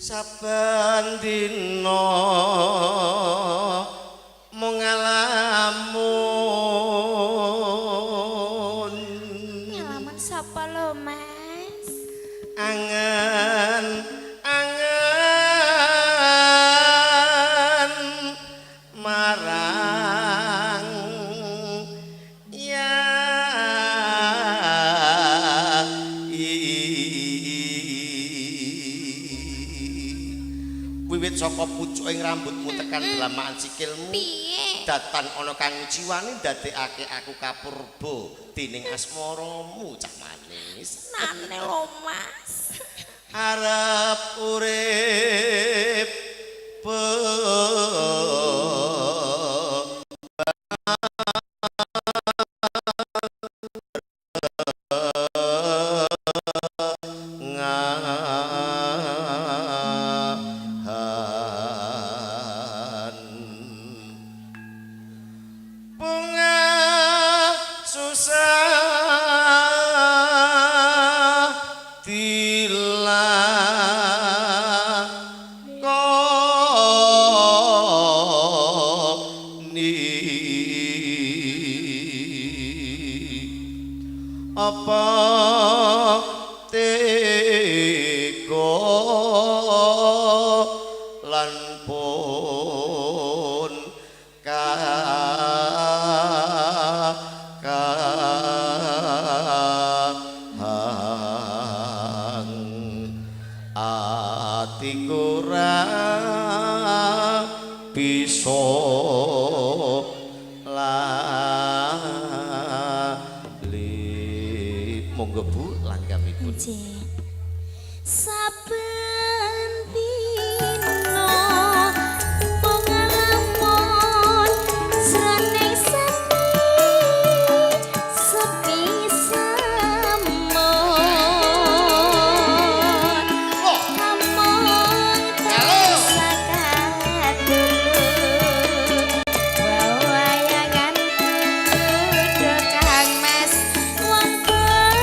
saben dina mung ngalamun ngalamun sapa lho Mas angen marang ya wiwit saka pucuking rambutmu tekan delamaan sikilmu piye datan ana kang jiwane ndadekake aku kapurba dening asmaramu cah manis nane lho Mas arep urip bunga susah dilakoni apa tega lan pun kahang atiku ra bisa lali monggo Bu langgamipun saben dina mung ngalamun srene sepi samun amun sakat dulu wayangan kudu Kang Mas wong bagus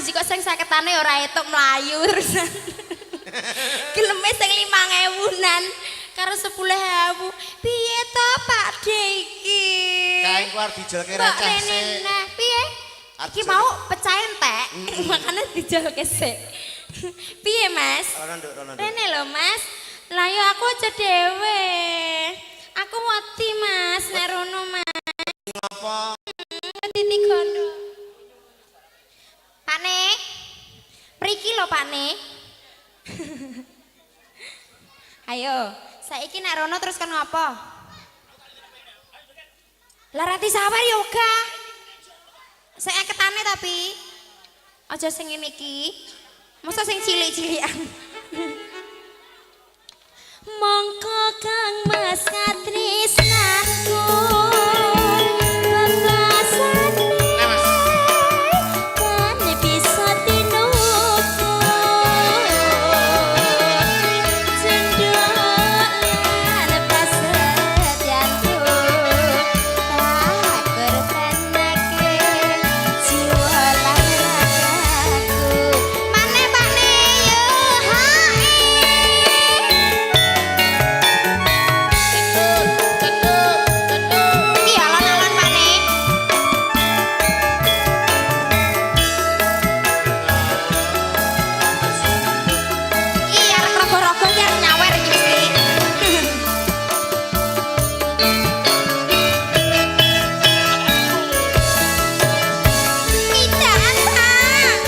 biji kok sing 50-ane ora etuk mlayu terusan. Geleme sing 5.000-an karo 10.000. Piye to Pak De iki? Kae ku arep dijolke receh sik. Piye? Iki mau pecah entek, makane dijolke sik. Piye Mas? Rono nduk, rono nduk. Rene lho Mas. Lah ya aku aja dhewe. Aku wedi Mas nek rono Mas. Ngopo? Titi kono. Pak Ne. Mriki lho Pak Ne. Ayo, saiki nek rono terus kan ngopo? Lah rati sabar yoga. Saya ketane tapi aja sing ngene iki. Masa sing cilik-cilikan. Mongko Kang Mas katresnaku bebasane kan bisa tinuku cendolan prasetyanku tak kertenake jiwa lan ragaku maneh pane yo hae. Iya alon-alon Pak Ne. Iya arep rogo-rogo ki arep nyawer iki mesti. Pitaan Pak.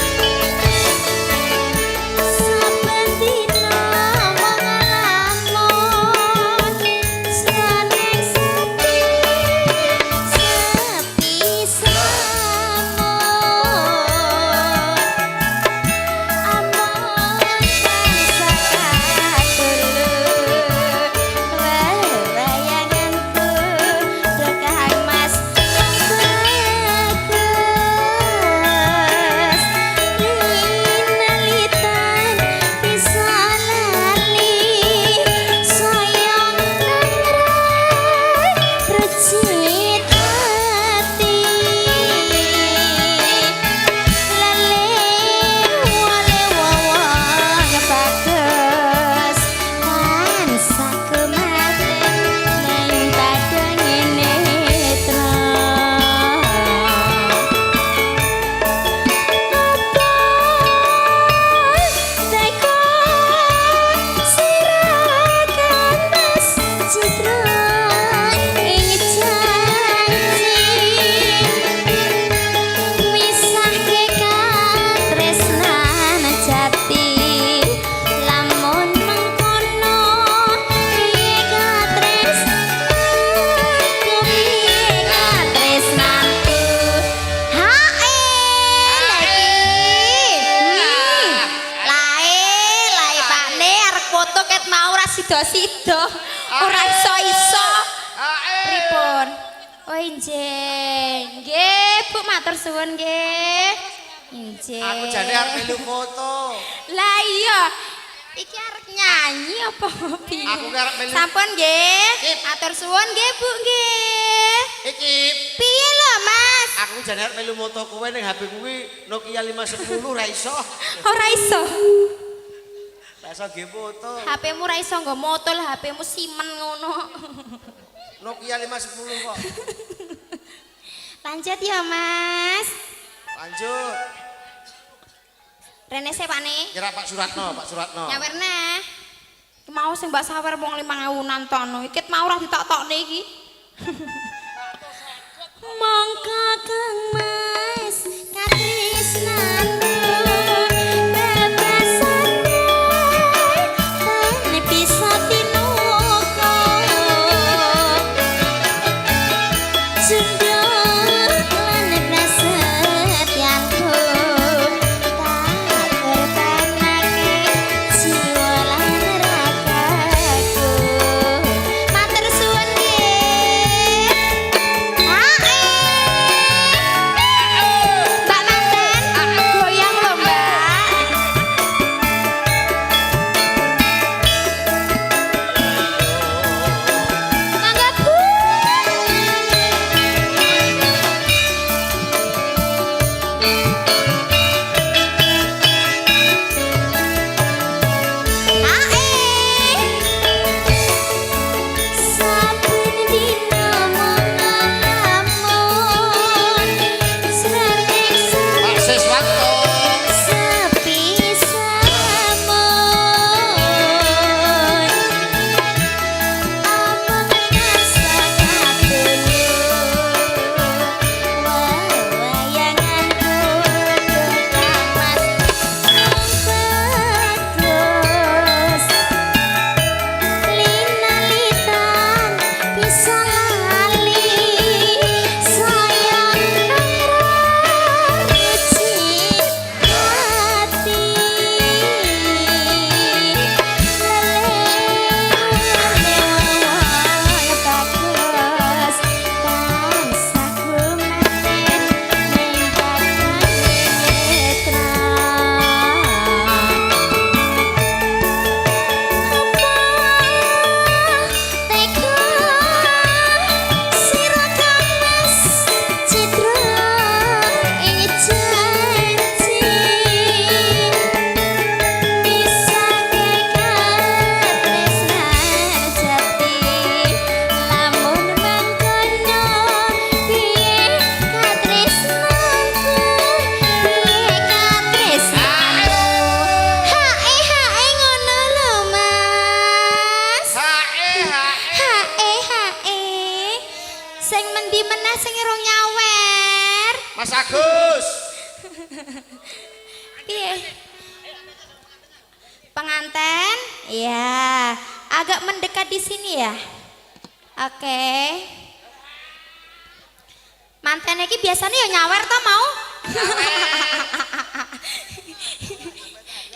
Saben dina mangalamun saneng sepi samun amon tansah katulu wewayanganku dekang Mas bagus rinalitan bisa lali sayang nangrai recit hati lale wale wawang bagus tansah kematen neng padange netra. Teko sirakan Mas Citra ing janji misahke katresnan jati lamun mengkono piye katresnanku piye katresnanku hae lae Pak Ne arep foto ket mau ora sida-sida ora iso-iso pripun oh nggih Bu matur suwun nggih nggih Aku jane arep melu foto. lah iya iki arep nyanyi apa piye Aku ki arep melu. sampun nggih Sip. matur suwun nggih Bu nggih Iki piye lho Mas aku jane arep melu moto kowe ning HP kuwi Nokia 510 ra iso. ora iso Ra iso nggih foto. HP-mu ra iso nggo moto lah HP-mu simen ngono Nokia 510 kok. lanjut ya Mas Lanjut. Rene se Pak Ne Kira Pak Suratno, Pak Suratno. nyawer neh iki mau sing mbak sawer wong 5.000-an tono iki mau ora ditok-tokne iki mongko Kang Mas katresnaku bebasane kan bisa tinuku cendolan prasetyanku tak kertenake jiwa lan ragaku matur suwun nggih hae pengantin? Iya, agak mendekat di sini ya. Oke. Manten iki biasanya ya nyawer toh mau?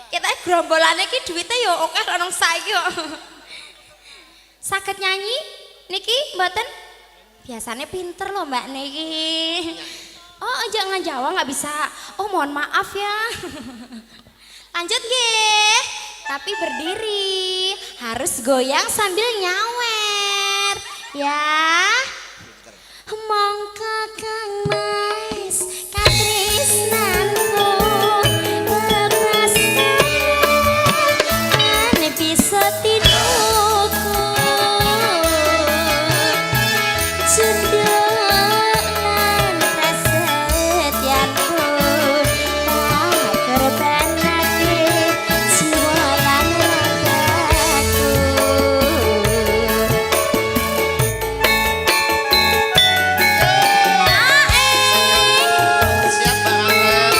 Kita gerombolan iki duitnya ya oke orang saiki kok. Saged nyanyi niki mboten? Biasanya pinter loh Mbak niki. Oh, jangan Jawa nggak bisa. Oh, mohon maaf ya. Lanjut nggih. Tapi berdiri, harus goyang sambil nyawer. Ya. Mongko Kang Mas katresnanku bebasan bisa tinuku cendek prasetyanku tak korbanake jiwa lan ragaku. Siap banget.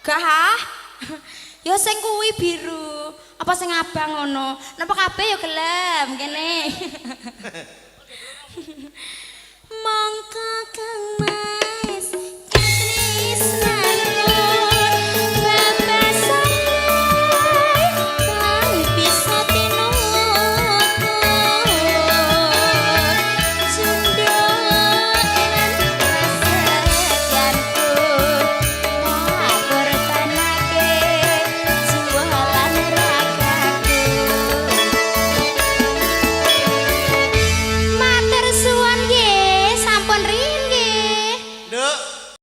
Gah. Ya sing kuwi biru. Apa sing abang ngono? Napa kabeh ya gelem kene. Mongko Kang Mas